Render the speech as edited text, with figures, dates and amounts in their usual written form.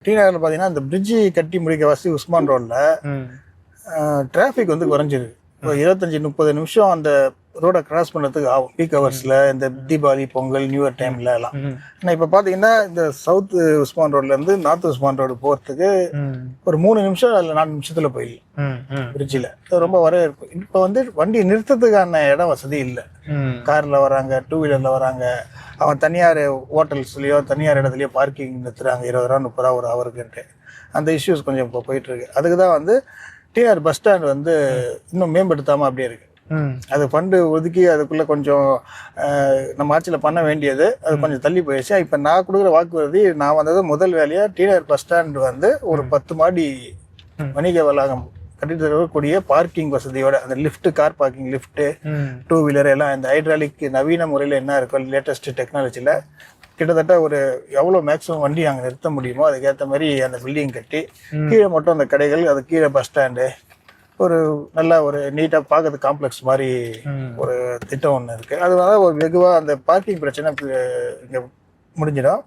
D நகரில் பார்த்தீங்கன்னா இந்த பிரிட்ஜி கட்டி முடிக்க வசதி உஸ்மான் ரோட்ல டிராஃபிக் வந்து குறைஞ்சிருக்கு. இப்போ 25-30 நிமிஷம் அந்த ரோடை கிராஸ் பண்ணுறதுக்கு ஆகும் பீக் ஹவர்ஸில், இந்த தீபாவளி, பொங்கல், நியூ இயர் டைம்ல எல்லாம். ஆனால் இப்போ பார்த்தீங்கன்னா இந்த சவுத் உஸ்மான் ரோட்லேருந்து நார்த் உஸ்மான் ரோடு போகிறதுக்கு ஒரு 3 நிமிஷம் இல்லை 4 நிமிஷத்தில் போயிடலாம் பிரிட்ஜில். ரொம்ப வர இருக்கும். இப்போ வந்து வண்டி நிறுத்தத்துக்கான இடம் வசதி இல்லை. காரில் வராங்க, 2 வீலரில் வராங்க, அவன் தனியார் ஹோட்டல்ஸ்லையோ தனியார் இடத்துலையோ பார்க்கிங் நிறுத்துறாங்க 20 ரூபா 30 ரூபா ஒரு ஹவருக்குன்ட்டு. அந்த இஷ்யூஸ் கொஞ்சம் இப்போ போயிட்டுருக்கு. அதுக்கு தான் வந்து டிஆர் பஸ் ஸ்டாண்ட் வந்து இன்னும் மேம்படுத்தாமல் அப்படியே இருக்கு. அது ஃபண்டு ஒதுக்கி அதுக்குள்ளே கொஞ்சம் நம்ம ஆட்சியில் பண்ண வேண்டியது அது கொஞ்சம் தள்ளி போயிடுச்சு. இப்போ நான் கொடுக்குற வாக்குறுதி, நான் வந்தது முதல் வேலையாக டிஆர் பஸ் ஸ்டாண்ட் வந்து ஒரு 10 மாடி வணிக வளாகம் கட்டிட்டு தரக்கூடிய பார்க்கிங் வசதியோட, அந்த lift, car parking lift, 2 wheeler எல்லாம் இந்த ஹைட்ராலிக் நவீன முறையில் என்ன இருக்கோ லேட்டஸ்ட் டெக்னாலஜியில் கிட்டத்தட்ட ஒரு எவ்வளோ மேக்ஸிமம் வண்டி அங்கே நிறுத்த முடியுமோ அதுக்கேற்ற மாதிரி அந்த பில்டிங் கட்டி கீழே மட்டும் அந்த கடைகள், அது கீழே பஸ் ஸ்டாண்டு, ஒரு நல்ல ஒரு நீட்டாக பார்க்கறது காம்ப்ளெக்ஸ் மாதிரி ஒரு திட்டம் ஒன்று இருக்குது. அதனால ஒரு வெகுவாக அந்த பார்க்கிங் பிரச்சனை இங்கே முடிஞ்சிடும்.